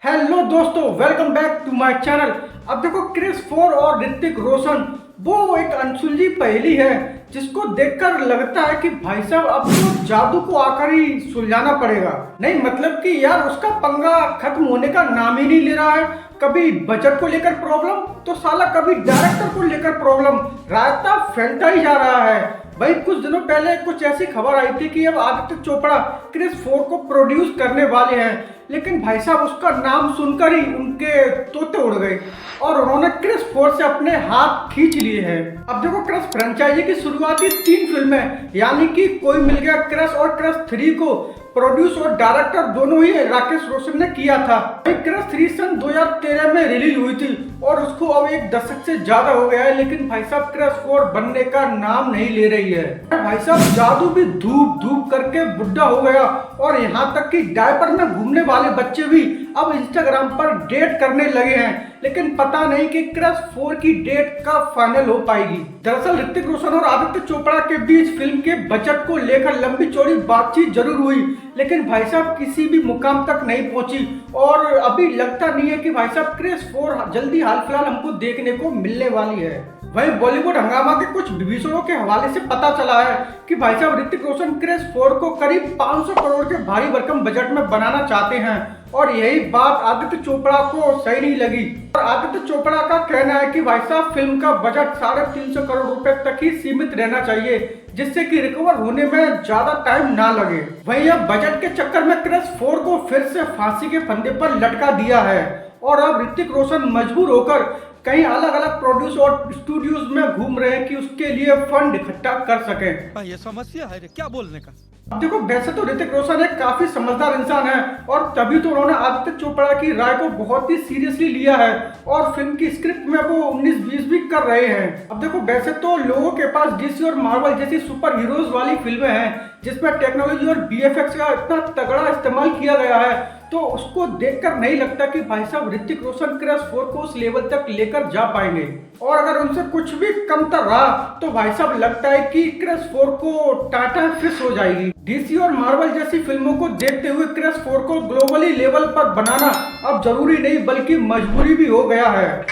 Hello दोस्तों, welcome back to my channel. अब देखो, क्रिस 4 और ऋतिक रोशन वो एक अनसुलझी पहेली है जिसको देखकर लगता है कि भाई साहब अब तो जादू को आकर ही सुलझाना पड़ेगा। नहीं मतलब कि यार उसका पंगा खत्म होने का नाम ही नहीं ले रहा है। कभी बजट को लेकर प्रॉब्लम तो साला कभी डायरेक्टर को लेकर प्रॉब्लम, रायता फैलता ही जा रहा है। भाई कुछ दिनों पहले कुछ ऐसी खबर आई थी कि अब आदित्य चोपड़ा क्रिस 4 को प्रोड्यूस करने वाले हैं, लेकिन भाई साहब उसका नाम सुनकर ही उनके तोते उड़ गए और उन्होंने क्रिस 4 से अपने हाथ खींच लिए हैं। अब देखो, क्रिस फ्रेंचाइजी की शुरुआती 3 फिल्में यानी कि कोई मिल गया, क्रिस और क्रिस 3 को प्रोड्यूस और डायरेक्टर दोनों ही राकेश रोशन ने किया था। क्रिस 3 सन 2013 में रिलीज हुई थी और उसको अब एक दशक से ज्यादा हो गया है, लेकिन भाई साहब क्रिस 4 बनने का नाम नहीं ले रही है। भाई साहब जादू भी धूप धूप करके बुढ़ा हो गया और यहाँ तक कि डायपर में घूमने वाले बच्चे भी अब इंस्टाग्राम पर डेट करने लगे हैं, लेकिन पता नहीं कि क्रिस 4 की डेट कब फाइनल हो पाएगी। दरअसल ऋतिक रोशन और आदित्य चोपड़ा के बीच फिल्म के बजट को लेकर लंबी चौड़ी बातचीत जरूर हुई, लेकिन भाई साहब किसी भी मुकाम तक नहीं पहुंची और अभी लगता नहीं है कि भाई साहब क्रिस 4 जल्दी हाल फिलहाल हमको देखने को मिलने वाली है। वहीं बॉलीवुड हंगामा के कुछ विभीषणों के हवाले से पता चला है कि भाई साहब ऋतिक रोशन क्रिस 4 को करीब 500 करोड़ के भारी भरकम बजट में बनाना चाहते हैं और यही बात आदित्य चोपड़ा को सही नहीं लगी। और आदित्य चोपड़ा का कहना है कि भाई साहब फिल्म का बजट 350 करोड़ रुपए तक ही सीमित रहना चाहिए, जिससे कि रिकवर होने में ज्यादा टाइम ना लगे। वहीं अब बजट के चक्कर में क्रिस 4 को फिर से फांसी के फंदे पर लटका दिया है और अब ऋतिक रोशन मजबूर होकर कई अलग अलग प्रोड्यूस और स्टूडियोज में घूम रहे हैं कि उसके लिए फंड इकट्ठा कर सकें। ये समस्या है रे, क्या बोलने का। अब देखो, वैसे तो ऋतिक रोशन एक काफी समझदार इंसान है और तभी तो उन्होंने आदित्य चोपड़ा की राय को बहुत ही सीरियसली लिया है और फिल्म की स्क्रिप्ट में वो 19-20 भी कर रहे हैं। अब देखो, वैसे तो लोगों के पास डीसी और मार्वल जैसी सुपर हीरोज वाली फिल्में हैं जिसमें टेक्नोलॉजी और बीएफएक्स का इतना तगड़ा इस्तेमाल किया गया है, तो उसको देखकर नहीं लगता कि भाई साहब ऋतिक रोशन क्रिस 4 को उस लेवल तक लेकर जा पाएंगे। और अगर उनसे कुछ भी कमतर रहा तो भाई साहब लगता है कि क्रिस 4 को टाटा फिश हो जाएगी। डीसी और मार्वल जैसी फिल्मों को देखते हुए क्रिस 4 को ग्लोबली लेवल पर बनाना अब जरूरी नहीं बल्कि मजबूरी भी हो गया है,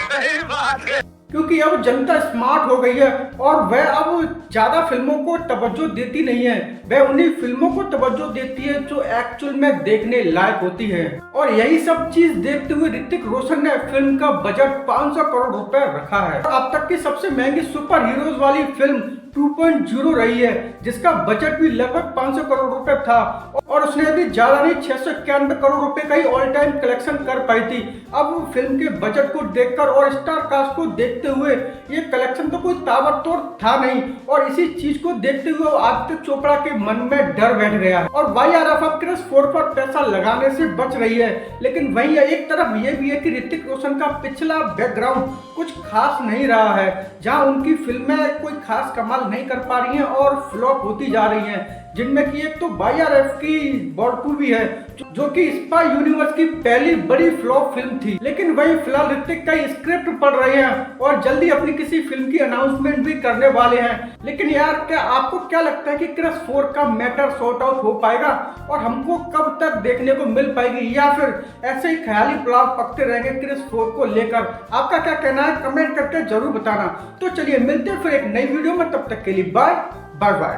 क्योंकि अब जनता स्मार्ट हो गई है और वह अब ज्यादा फिल्मों को तवज्जो देती नहीं है, वह उन्हीं फिल्मों को तवज्जो देती है जो एक्चुअल में देखने लायक होती है। और यही सब चीज देखते हुए ऋतिक रोशन ने फिल्म का बजट 500 करोड़ रुपए रखा है। अब तक की सबसे महंगी सुपर हीरोज वाली फिल्म 2.0 रही है, जिसका बजट भी लगभग 500 करोड़ रुपए था और उसने अभी ज्यादा नहीं 691 करोड़ रुपए का ही ऑल टाइम कलेक्शन कर पाई थी। अब फिल्म के बजट को देखकर और स्टार कास्ट को देखते हुए ये कलेक्शन तो कोई ताबड़तोड़ था नहीं और इसी चीज को देखते हुए आदित्य चोपड़ा के मन में डर बैठ गया और वाईआरएफ अब क्रिस 4 पर पैसा लगाने से बच रही है। लेकिन वहीं एक तरफ ये भी है कि ऋतिक रोशन का पिछला बैकग्राउंड कुछ खास नहीं रहा है, जहां उनकी फिल्में कोई खास कमाल नहीं कर पा रही हैं और फ्लॉप होती जा रही हैं, जिनमें कि एक तो वाईआरएफ की वॉर 2 भी है जो कि स्पाई यूनिवर्स की पहली बड़ी फ्लॉप फिल्म थी। लेकिन वही फिलहाल ऋतिक कई स्क्रिप्ट पढ़ रहे हैं और जल्दी अपनी किसी फिल्म की अनाउंसमेंट भी करने वाले हैं। लेकिन यार क्या आपको क्या लगता है कि क्रिस 4 का मैटर सॉर्ट आउट हो पाएगा और हमको कब तक देखने को मिल पाएगी, या फिर ऐसे ही ख्याली प्लान पकते रहेंगे क्रिस 4 को लेकर? आपका क्या कहना है कमेंट करके जरूर बताना। तो चलिए मिलते हैं फिर एक नई वीडियो में, तब तक के लिए बाय बाय।